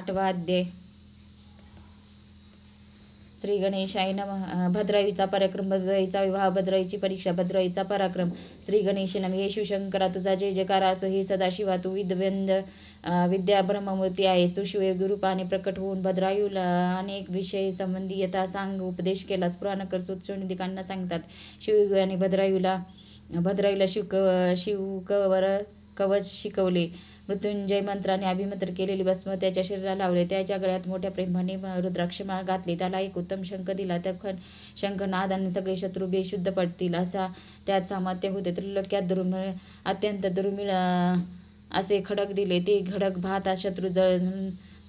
8वा अध्याय. श्री गणेशाय नमः. भद्रायुचा पराक्रम. भद्रायुचा विवाह. भद्रायुची परीक्षा. भद्रायुचा पराक्रम. श्री गणेश नमः. हे शिवशंकरा तुझा जय जयकार असो. हे सदाशिवा तू विद्या ब्रह्ममूर्ती आहेस. तू शिवयोगी रूपाने प्रकट होऊन भद्रायुला अनेक विषय संबंधी यथा सांग उपदेश केलास. पुराणकर सूतसुनिकांना सांगतात. शिवयोगी भद्रायुला शिवकर कवच शिकवले. मृत्युंजय मंत्राने अभिमंत्र केलेली भस्म त्याच्या शरीराला लावले. त्याच्या गळ्यात मोठ्या प्रेमाने रुद्राक्षमाळ घातली. त्याला एक उत्तम शंख दिला. त्या शंखनादाने सगळे शत्रू बेशुद्ध पडतील असा त्यात सामर्थ्य होते. त्रैलोक्यात अत्यंत दुर्मिळ असे खडक दिले. ते खडक भात शत्रू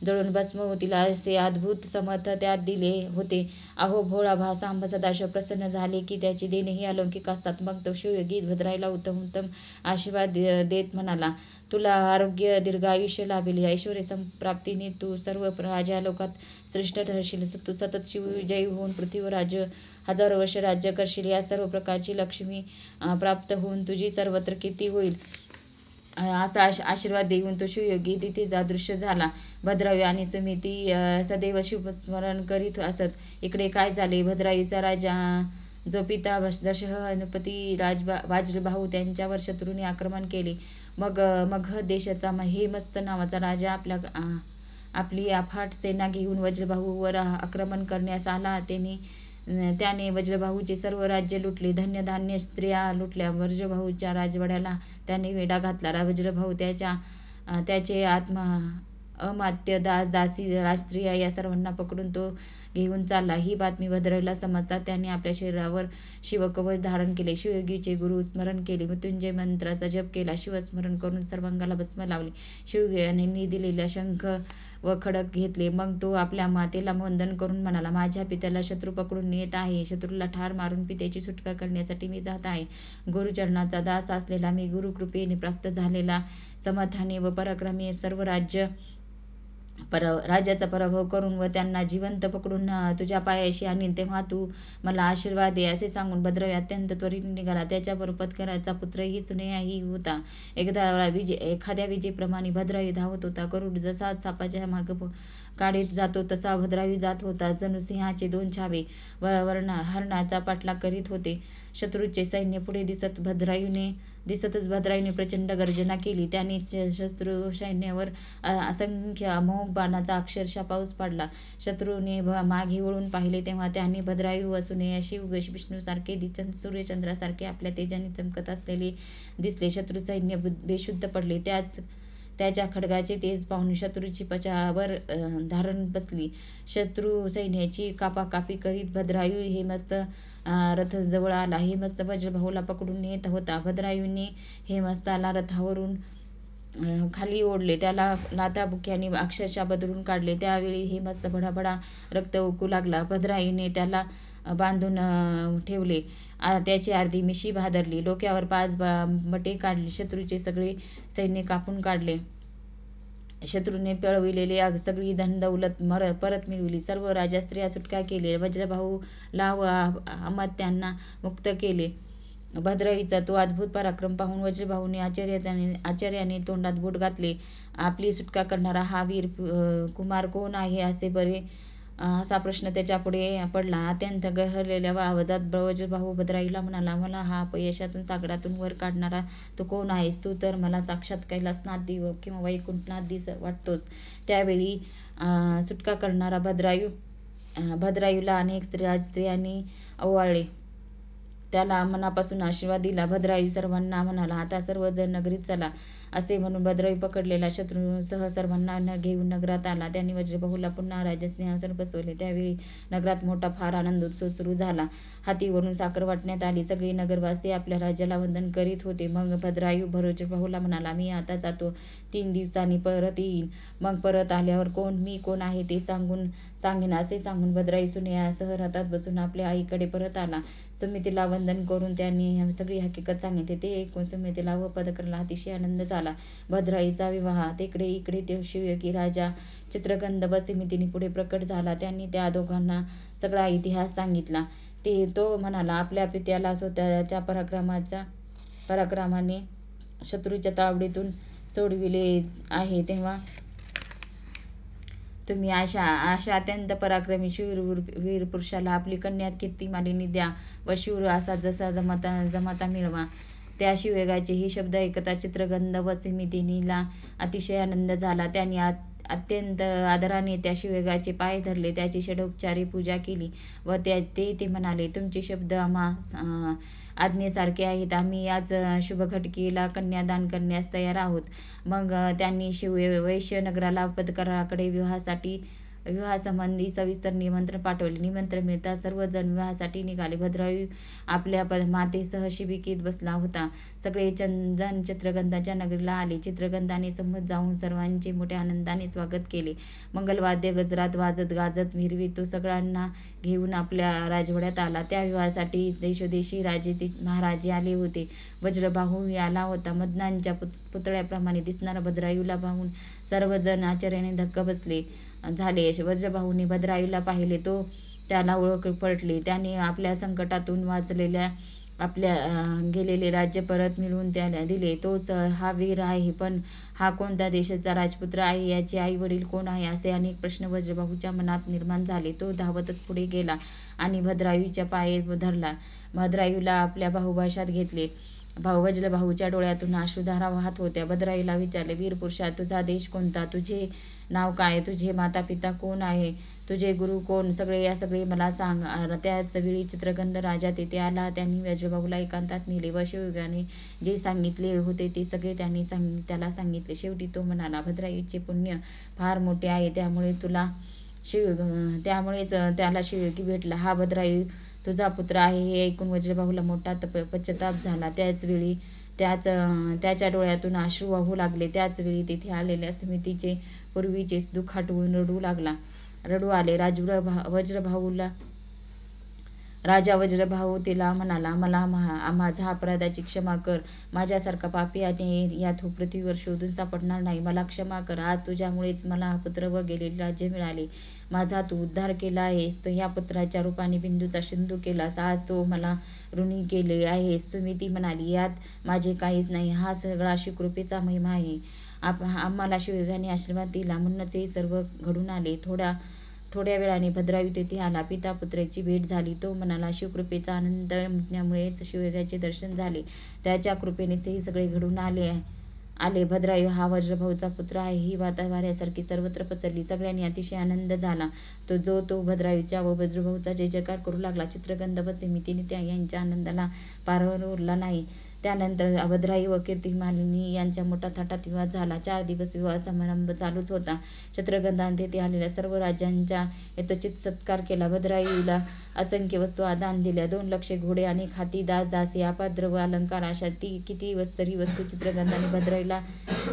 जळून भस्म होतील असे अद्भुत समर्थ त्यात दिले होते. अहो भोळा सांब सदाशिव प्रसन्न झाले की त्याची देणेही अलौकिक असतात. मग तो शिवयोगी भद्रायुला उत्तम आशीर्वाद देत म्हणाला, तुला आरोग्य दीर्घ आयुष्य लाभेल. ऐश्वर्य संप्राप्तीने तू सर्व लोकात श्रेष्ठ ठरशील. तू सतत शिवविजयी होऊन पृथ्वीवर हजारो वर्ष राज्य करशील. या सर्व प्रकारची लक्ष्मी प्राप्त होऊन तुझी सर्वत्र कीर्ती होईल असा आशीर्वाद देऊन तो शिवयोगी तिथेच अदृश्य झाला. भद्रायू आणि सुमिती सदैव शिवस्मरण करीत असत. इकडे काय झाले? भद्रायूचा राजा जो पिता दशहनपती वाज्रभाऊ त्यांच्यावर शत्रूने आक्रमण केले. मगध देशाचा हेमस्त नावाचा राजा आपली अफाट सेना घेऊन वज्रभाऊवर आक्रमण करण्यास आला. त्याने वज्रभाऊचे सर्व राज्य लुटले. धान्य स्त्रिया लुटल्या. वज्रभाऊच्या राजवाड्याला त्याने वेढा घातला. वज्रभाऊ त्याचे अमात्य दास दासी राजस्त्रिया या सर्वांना पकडून तो घेऊन चालला. ही बातमी भद्रायूला समजताच त्याने आपल्या शरीरावर शिवकवच धारण केले. शिवयोगीचे गुरु स्मरण केले. मृत्युंजय मंत्राचा जप केला. शिवस्मरण करून सर्वांगाला भस्म लावले. शिवयोगींनी दिलेला शंख व खडक घेतले. मग तो आपल्या मातेला वंदन करून म्हणाला, माझ्या पित्याला शत्रू पकडून नेत आहे. शत्रूला ठार मारून पित्याची सुटका करण्यासाठी मी जात आहे. गुरुचरणाचा दास असलेला मी गुरुकृपेने प्राप्त झालेला समर्थाने व पराक्रमी सर्व राज्याचा पराभव करून व त्यांना जिवंत पकडून तुझ्या पायाशी आणीन, तेव्हा तू मला आशीर्वाद दे. असे सांगून भद्रायू अत्यंत त्वरित निघाला. त्याच्याबरोबर पत्कराचा पुत्रही सुनेही होता. एखाद्या विजेप्रमाणे भद्रायू धावत होता. गरुड जसा सापाच्या मागे काढीत जातो तसा भद्रायू जात होता. जणू सिंहाचे दोन छावे हरणाचा पाठलाग करीत होते. शत्रूचे सैन्य पुढे दिसतच भद्रायूने प्रचंड गर्जना केली. त्याने शत्रू सैन्यावर असंख्य अमोघ बाणाचा अक्षरशः पाऊस पाडला. शत्रूने मागे वळून पाहिले तेव्हा त्याने भद्रायू असून शिव विष्णूसारखे सूर्यचंद्रासारखे आपल्या तेजाने चमकत असलेले दिसले. शत्रू सैन्य बेशुद्ध पडले. त्याच्या खड्गाचे तेज पाहून शत्रूची पचावर धारण बसली. शत्रू सैन्याची कापाकापी करीत भद्रायू हेमस्त रथ जवळ आला. हेमस्त वज्रभाऊला पकडून नेत होता. भद्रायूने हेमस्ताला रथावरून खाली ओढले. त्याला लाथाबुक्याने अक्षरशः बदलून काढले. त्यावेळी हेमस्त भडाभडा रक्त ओकू लागला. भद्रायूने त्याला बांधून ठेवले. त्याची अर्धी मिशी भादरली. डोक्यावर 5 बटे काढले. शत्रूचे सगळे सैन्य कापून काढले. शत्रूने पळविलेली सगळी धनदौलत परत मिळवली. सर्व राजस्त्रिया सुटका केली. वज्रभाऊला व अमात्यांना मुक्त केले. भद्रायूचा तो अद्भुत पराक्रम पाहून वज्रभाऊने आश्चर्याने तोंडात बोट घातले. आपली सुटका करणारा हा वीर कुमार कोण आहे असा प्रश्न त्याच्या पुढे पडला. अत्यंत गहरलेल्या आवाजात वज्रभाऊ भद्रायूला म्हणाला, मला हा अपयशातून सागरातून वर काढणारा तू कोण आहेस? तू तर मला साक्षात कैलासनाथ देव किंवा वैकुंठनाथ वाटतोस. त्यावेळी सुटका करणारा भद्रायूला अनेक राजस्त्रियांनी ओवाळले. त्याला मनापासून आशीर्वाद दिला. भद्रायू सर्वांना म्हणाला, आता सर्वजण नगरीत चला. असे म्हणून भद्रायू पकडलेला शत्रूसह सर्वांना घेऊन नगरात आला. त्यांनी वज्रभाऊला पुन्हा राजसिंहासनावर बसवले. त्यावेळी नगरात मोठा फार आनंदोत्सव सुरू झाला. हातीवरून साखर वाटण्यात आली. सगळे नगरवासी आपल्या राजाला वंदन करीत होते. मग भद्रायू वज्रभाऊला म्हणाला, मी आता जातो. 3 दिवसांनी परत येईन. मग परत आल्यावर मी कोण आहे ते सांगेन. असे सांगून भद्रायू सुनेसह रथात बसून आपल्या आईकडे परत आला. सुमितीला वंदन करून त्यांनी सगळी हकीकत सांगितली. ते ऐकून सुमितीला व पदकरला अतिशय आनंद झाला. भद्रायूचा विवाह. इकडे तो शिवयोगी राजा चित्रगंध व सुमितीने पुढे प्रकट झाला. त्यांनी त्या दोघांना सगळा इतिहास सांगितला. तो म्हणाला, आपल्या पित्याला स्वतःच्या पराक्रमाने शत्रूच्या तावडीतून सोडविले आहे. तेव्हा तुम्ही अशा अशा अत्यंत पराक्रमी वीर पुरुषाला आपली कन्या कीर्तिमालिनी द्या व शूर असा जसा जमाता मिळवा. त्या शिववेगाचे हे शब्द ऐकता चित्रगंध व समितीनीला अतिशय आनंद झाला. त्यांनी अत्यंत आदराने त्या शिववेगाचे पाय धरले, त्याची षडोपचारी पूजा केली व ते म्हणाले, तुमचे शब्द आम्हा आज्ञेसारखे आहेत. आम्ही याच शुभघटकीला कन्यादान करण्यास तयार आहोत. मग त्यांनी वैश्य नगराला पदकराकडे विवाहासंबंधी सविस्तर निमंत्रण पाठवले. निमंत्रण मिळता सर्वजण विवाहासाठी निघाले. भद्रायू आपल्या मातेसह शिबिकेत बसला होता. सगळे जण चित्रगंधाच्या नगरीला आले. चित्रगंधाने समोर जाऊन सर्वांचे मोठ्या आनंदाने स्वागत केले. मंगलवाद्य गजरात वाजत गाजत मिरवीत तो सगळ्यांना घेऊन आपल्या राजवाड्यात आला. त्या विवाहासाठी देशोदेशी राजे महाराजे आले होते. वज्रबाहू आला होता. मदनांच्या पुतळ्याप्रमाणे दिसणारा भद्रायूला पाहून सर्वजण आश्चर्याने धक्क बसले झाले. वज्रबाहूने भद्रायूला पाहिले तो त्याला ओळख पटली. त्याने आपल्या संकटातून वाचलेल्या आपल्या गेलेले राज्य परत मिळवून त्याला दिले. तोच हा वीर आहे, पण हा कोणत्या देशाचा राजपुत्र आहे, याचे आई वडील कोण आहे, असे अनेक प्रश्न वज्रबाहूच्या मनात निर्माण झाले. तो धावतच पुढे गेला आणि भद्रायूच्या पाय धरला. भद्रायूला आपल्या बाहुभाषात घेतले. वज्रबाहूच्या डोळ्यातून अश्रुधारा वाहत होत्या. भद्रायूला विचारले, वीर पुरुषा, तुझा देश कोणता, तुझे नाव काय, तुझे माता पिता कोण आहे, तुझे गुरु कोण, सगळे मला सांग. त्याच वेळी चित्रगंध राजा तेथे आला. त्यांनी वज्रबाहूला एकांतात नेले व शिवयोगाने जे सांगितले होते ते सगळे त्यांनी त्याला सांगितले. शेवटी तो म्हणाला, भद्रायूचे पुण्य फार मोठे आहे, त्यामुळेच त्याला शिवयोगी भेटला. हा भद्रायू तुझा पुत्र आहे. हे ऐकून वज्रबाहूला मोठा पश्चाताप झाला. त्याचवेळी त्याच्या डोळ्यातून अश्रू वाहू लागले. त्याचवेळी तेथे आलेल्या समितीचे पूर्वीचेच दुःख आठवून रडू आले. राजा वज्रबाहू तिला म्हणाला, मला माझा अपराधाची क्षमा कर. माझ्यासारखा पापी आणि या पृथ्वीवर शोधून सापडणार नाही. मला क्षमा कर. आज तुझ्यामुळेच मला पुत्र व गेलेले राज्य मिळाले. माझा तू उद्धार केला आहेस. ह्या पुत्राच्या रूपाने बिंदूचा सिंधू केलास. आज तो मला ऋणी केले आहेस. सुमिती म्हणाली, यात माझे काहीच नाही. हा सगळा शिवकृपेचा महिमा आहे. आम्हाला शिवयोगाने आशीर्वाद दिला म्हणूनच हे सर्व घडून आले. थोड्या वेळाने भद्रायू तेथे आला. पिता पुत्राची भेट झाली. तो म्हणाला, शिवकृपेचा आनंद मिटण्यामुळेच शिवयोगाचे दर्शन झाले. त्याच्या कृपेनेच हे सगळे घडून आले. भद्रायू हा वज्रबाहूचा पुत्र आहे ही वार्ता वाऱ्यासारखी सर्वत्र पसरली. सगळ्यांनी अतिशय आनंद झाला. तो भद्रायूच्या व वज्रबाहूचा जय जयकार करू लागला. चित्रगंध व समितीने यांच्या आनंदाला पारावर उरला नाही. त्यानंतर भद्रायू व कीर्तिमालिनी यांचा मोठा थाटात विवाह झाला. 4 दिवस विवाह समारंभ चालूच होता. चित्रगंधाने तेथे आलेल्या सर्व राजांचा यथोचित सत्कार केला. भद्रायूला असंख्य वस्तू दान दिल्या. 2 लक्ष घोडे, अनेक हाती, दासी, अपाद्रव अलंकार अशा किती तरी वस्तू चित्रगंधाने भद्रायूला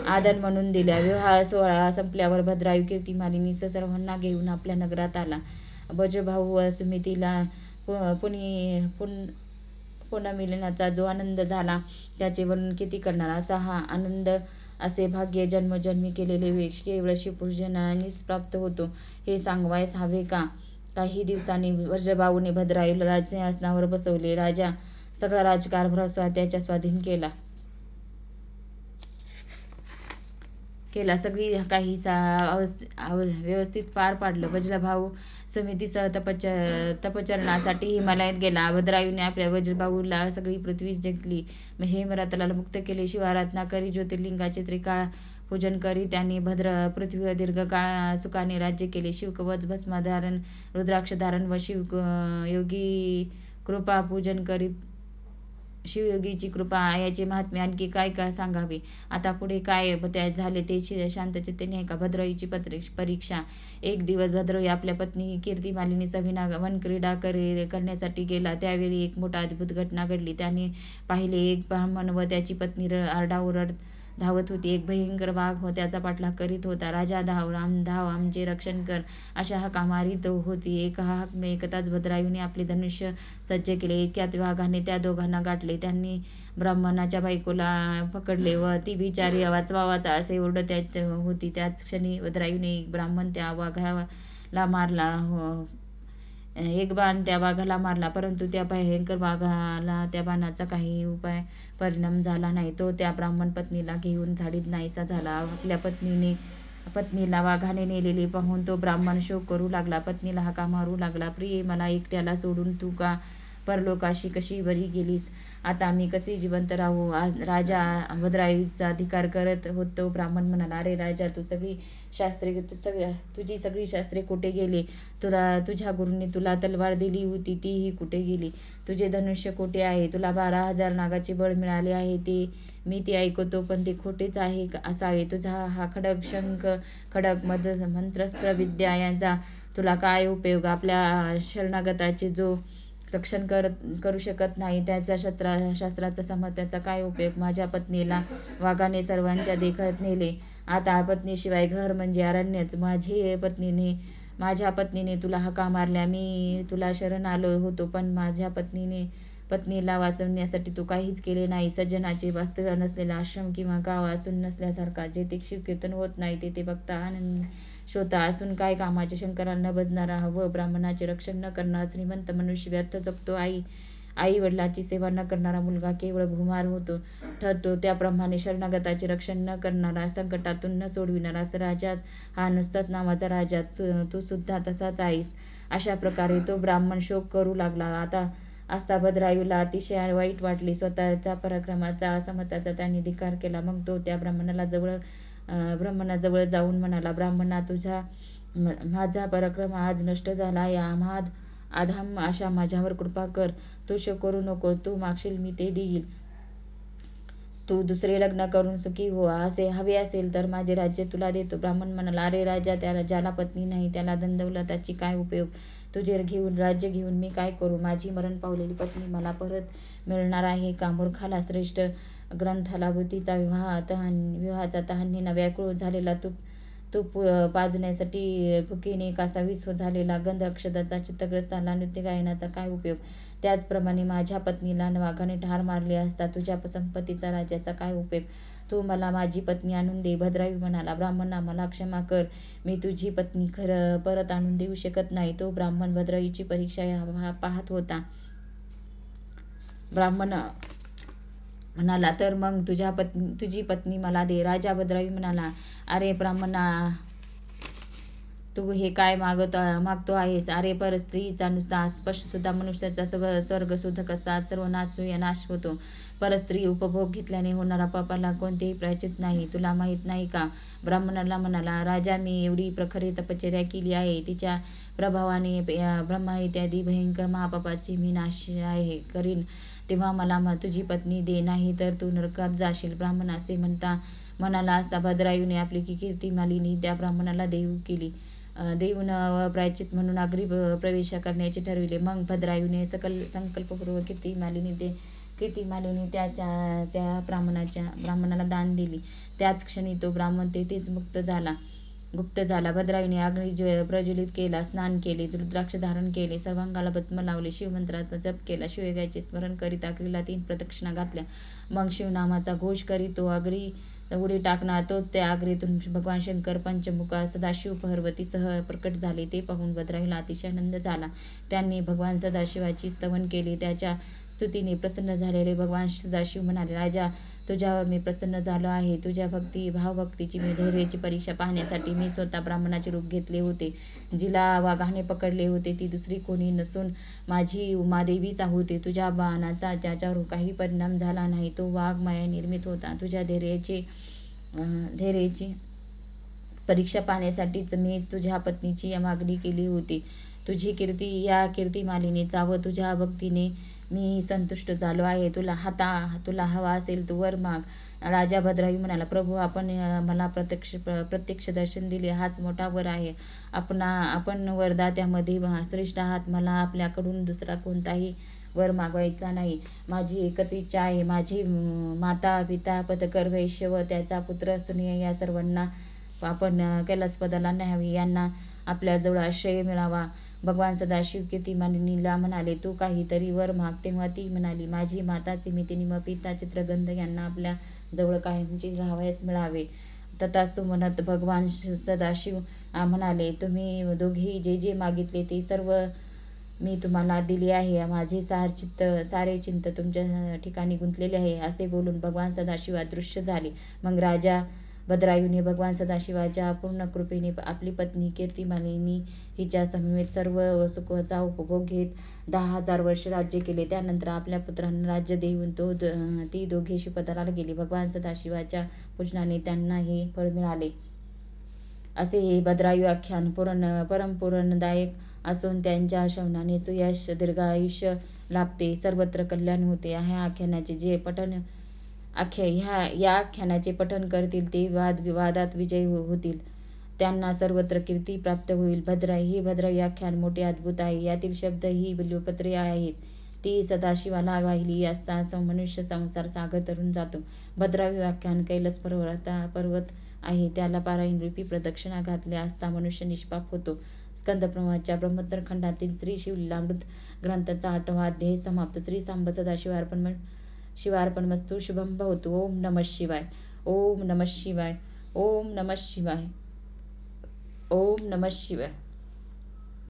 आदर म्हणून दिल्या. विवाह सोहळा संपल्यावर भद्रायू कीर्तिमालिनीसह सर्वांना घेऊन आपल्या नगरात आला. वज्रबाहू व सुमितीला पुनर्मिलनाचा जो आनंद झाला त्याचे वर्णन किती करणार. असा हा आनंद, असे भाग्य जन्मोजन्मी केलेले केवळ शिवपुरुषजनांनीच प्राप्त होतो, हे सांगावयास हवे का. काही दिवसांनी वज्रबाहूने भद्रायूला राजसिंहासनावर बसवले. राजा सगळा राज्यकारभार त्याच्या स्वाधीन केला. सगळी काही व्यवस्थित पार पाडलं. वज्रबाहू सुमितीसह तपचरणासाठी हिमालयात गेला. भद्रायूने आपल्या वज्रबाहूला सगळी पृथ्वी जिंकली. हेमरथाला मुक्त केले. शिवाराधना करी, ज्योतिर्लिंगाचे त्रिकाळ पूजन करी त्यांनी पृथ्वीवर दीर्घकाळ सुखाने राज्य केले. शिवकवच भस्मधारण, रुद्राक्षधारण व शिवयोगी कृपा पूजन करीत शिवयोगीची कृपा याचे महात्म्य आणखी काय सांगावे. आता पुढे काय झाले ते शांतचित्तेने ऐका. भद्रायूची परीक्षा. एक दिवस भद्रायू आपल्या पत्नी कीर्तिमालिनीसह वनक्रीडा करण्यासाठी गेला. त्यावेळी एक मोठा अद्भुत घटना घडली. त्याने पाहिले, एक ब्राह्मण व त्याची पत्नी आरडाओरड धावत होती. एक भयंकर वाघ त्याचा पाठलाग करीत होता. राजा धाव, आमचे रक्षण कर, अशा हाका मारीत होती. हाक ऐकताच भद्रायूने आपले धनुष्य सज्ज केले. इतक्यात वाघाने त्या दोघांना गाठले. त्यांनी ब्राह्मणाच्या बायकोला पकडले व ती बिचारी वाचवा असे ओरडत होती. त्याच क्षणी भद्रायूने एक ब्राह्मण त्या वाघाला मारला. एक बाण त्या वाघाला मारला, परंतु त्या भयंकर वाघाला त्या बाणाचा काही परिणाम झाला नाही. तो त्या ब्राह्मण पत्नीला घेऊन झाडीत नाहीसा झाला. आपल्या पत्नीने पत्नीला वाघाने नेलेले पाहून तो ब्राह्मण शोक करू लागला. पत्नीला हाका मारू लागला, प्रिये, मला एकट्याला सोडून तू का परलोकाशी कशी बरी गेलीस? आता मी कसे जिवंत राहू? राजा भद्रायूचा अधिकार करत होतो. ब्राह्मण म्हणाला, अरे राजा, तुझी सगळी शास्त्रे कुठे गेली? तुझ्या गुरूंनी तुला तलवार दिली होती, तीही कुठे गेली? तुझे धनुष्य कुठे आहे? तुला 12,000 नागाचे बळ मिळाले आहे, मी ते ऐकतो, पण ते खोटेच आहे असावे. तुझा हा खडग, शंख, खडक, मंत्रस्त्र विद्या यांचा तुला काय उपयोग? आपल्या शरणागताचे जो रक्षण करू शकत नाही, त्याच्या शास्त्राचा सामर्थ्याचा काय उपयोग? माझ्या पत्नीला वाघाने सर्वांच्या देखत नेले. आता पत्नीशिवाय घर म्हणजे अरण्यच. माझ्या पत्नीने तुला हाका मारल्या. मी तुला शरण आलो होतो, पण माझ्या पत्नीला वाचवण्यासाठी तू काहीच केले नाही. सज्जनाचे वास्तव्य नसलेला आश्रम किंवा गाव असून नसल्यासारखा, जेथे शिवकीर्तन होत नाही तेथे फक्त आनंद श्रोता असून काय कामाचे? शंकरांना भजणारा व ब्राह्मणाचे रक्षण न करणारा श्रीमंत मनुष्य व्यर्थ जगतो. आई वडिलाची सेवा न करणारा मुलगा केवळ भूमार ठरतो. त्याप्रमाणे शरणागताचे रक्षण न करणारा, संकटातून न सोडविणारा राजा हा नुसताच नावाचा राजा. तू सुद्धा तसाच आहेस. अशा प्रकारे तो ब्राह्मण शोक करू लागला. आता भद्रायूला अतिशय वाईट वाटले. स्वतःच्या पराक्रमाचा, असमर्थाचा त्याने धिक्कार केला. मग तो त्या ब्राह्मणाजवळ जाऊन म्हणाला, ब्राह्मणा, माझा पराक्रम आज नष्ट झाला. या अधम अशा माझ्यावर कृपा कर. तू शोक करू नको. तू मागशील मी ते देईल. तू दुसरे लग्न करून सुखी हो. असे हवे असेल तर माझे राज्य तुला देतो. ब्राह्मण म्हणाला, अरे राजा, ज्याला पत्नी नाही त्याला धनदौलताची काय उपयोग? तुझे राज्य घेऊन मी काय करू? माझी मरण पावलेली पत्नी मला परत मिळणार आहे का? मूर्खाला श्रेष्ठ ग्रंथाला बुद्धीचा विवाहाचा तहाने व्याकुळ झालेला, तूप पाजण्यासाठी भुकेने कासावीस झालेला गंध अक्षदाचा चित्तग्रस्ताला नृत्य गायनाचा काय उपयोग? त्याचप्रमाणे माझ्या पत्नीला वाघाने ठार मारले असता तुझ्या संपत्तीचा, राज्याचा काय उपयोग? तू मला माझी पत्नी आणून दे. भद्रायू म्हणाला, ब्राह्मणा, मला क्षमा कर. मी तुझी पत्नी परत आणून देऊ शकत नाही. तो ब्राह्मण भद्रायूची परीक्षा पाहत होता. ब्राह्मण म्हणाला, तर मग तुझी पत्नी मला दे. राजा भद्रायू म्हणाला, अरे ब्राह्मणा, तू हे काय मागतो आहेस? अरे परस्त्रीचा नुसता स्पर्श सुद्धा मनुष्याचा स्वर्ग सुधक असतात. सर्व नाश होतो. परस्त्री उपभोग घेतल्याने होणारा पापाला कोणतेही प्रायश्चित नाही. तुला माहीत नाही का? ब्राह्मणाला म्हणाला, राजा, मी एवढी प्रखर तपश्चर्या केली आहे. तिच्या प्रभावाने ब्रह्मा इत्यादी भयंकर महापापाची मी नाश करीन. तेव्हा मला तुझी पत्नी दे, नाही तर तू नरकात जाशील. ब्राह्मण असे म्हणाला असता भद्रायूने आपली कीर्ती मालिनी त्या ब्राह्मणाला देऊन प्रायश्चित म्हणून अग्री प्रवेश करण्याचे ठरविले. मग भद्रायूने संकल्पपूर्वक कीर्ती मालिनी त्या ब्राह्मणाला दान दिली. त्याच क्षणी तो ब्राह्मण तेथेच गुप्त झाला. भद्रायूने अग्नी प्रज्वलित केला, स्नान केले, रुद्राक्ष धारण केले, सर्वांगाला भस्म लावले, शिवमंत्राचा जप केला, शिवयज्ञाचे स्मरण करीत अग्नीला 3 प्रदक्षिणा घातल्या. मग शिवनामाचा घोष करीत तो अग्नी उडी टाकणार. तो त्या अग्नीतून भगवान शंकर पंचमुख सदाशिव पार्वतीसह प्रकट झाले. ते पाहून भद्रायूला अतिशय आनंद झाला. त्यांनी भगवान सदाशिवाची स्तवन केले. त्याच्या स्तुतीने प्रसन्न झालेले भगवान सदाशिव म्हणाले, राजा, तुझ्यावर मी प्रसन्न झालो आहे. तुझ्या भावभक्तीची धैर्याची परीक्षा पाहण्यासाठी मी स्वतः ब्राह्मणाचे रूप घेतले होते. जिला वाघाने पकडले होते ती दुसरी कोणी नसून माझी उमादेवीच होती. तुझ्या बाणाचा ज्याच्यावर काही परिणाम झाला नाही तो वाघ माया निर्मित होता. तुझ्या धैर्याची परीक्षा पाहण्यासाठीच मी तुझ्या पत्नीची मागणी केली होती. तुझी कीर्ती या कीर्तिमालिनीचा व तुझ्या भक्तीने मी संतुष्ट झालो आहे. तुला हवा असेल तर वर माग. राजा भद्रायू म्हणाला, प्रभू, आपण मला प्रत्यक्ष दर्शन दिले हाच मोठा वर आहे. आपण वरदात्यामध्ये श्रेष्ठ आहात. मला आपल्याकडून दुसरा कोणताही वर मागवायचा नाही. माझी एकच इच्छा आहे. माझी माता, पिता, पदकर, वैश्य व त्याचा पुत्र सुनिय या सर्वांना आपण कैलासपदाला न्यावे. यांना आपल्याजवळ आश्रय मिळावा. भगवान सदाशिव कीर्तिमालिनीला म्हणाले, तू काहीतरी वर माग. तेव्हा ती म्हणाली, माझी माता सिमितिनी व पिता चित्रगंध यांना आपल्या जवळ कायमचे राहावयास मिळावे. तथास्तु म्हणत भगवान सदाशिव म्हणाले, तुम्ही दोघेही जे जे मागितले ते सर्व मी तुम्हाला दिले आहे. माझे सारे चित्त तुमच्या ठिकाणी गुंतलेले आहे. असे बोलून भगवान सदाशिव अदृश्य झाले. मग राजा भद्रायुने भगवान सदाशिवाच्या पूर्ण कृपेने आपली पत्नी कीर्तिमालिनी हिच्या समवेत सर्व सुखाचा उपभोग घेत 10,000 वर्ष राज्य केले. त्यानंतर आपल्या पुत्रांना राज्य देऊन ती दोघे शिवपदाला गेली. भगवान सदाशिवाच्या पूजनाने त्यांना हे फळ मिळाले. असे हे भद्रायू आख्यान परमपूरणदायक असून त्यांच्या श्रवणाने सुयश दीर्घायुष्य लाभते, सर्वत्र कल्याण होते. या आख्यानाचे पठण करतील ते वादविवादात विजयी होतील, त्यांना सर्वत्र कीर्ती प्राप्त होईल. हे भद्रायू आख्यान मोठे अद्भुत आहे. यातील शब्द ही बिल्वपत्रे आहेत. ती सदाशिवाला वाहिली असता मनुष्य संसार सागर तरून जातो. भद्रायू आख्यान कैलास पर्वत आहे, त्याला पारायणरूपी प्रदक्षिणा घातल्या असता मनुष्य निष्पाप होतो. स्कंदप्रमाच्या ब्रह्मोत्तर खंडातील श्री शिवलीलामृत ग्रंथाचा 8वा अध्याय समाप्त. श्री सांब शिवार्पणमस्तु. शुभम भवतु. ओम नमः शिवाय. ओम नमः शिवाय. ओम नमः शिवाय. ओम नमः शिवाय.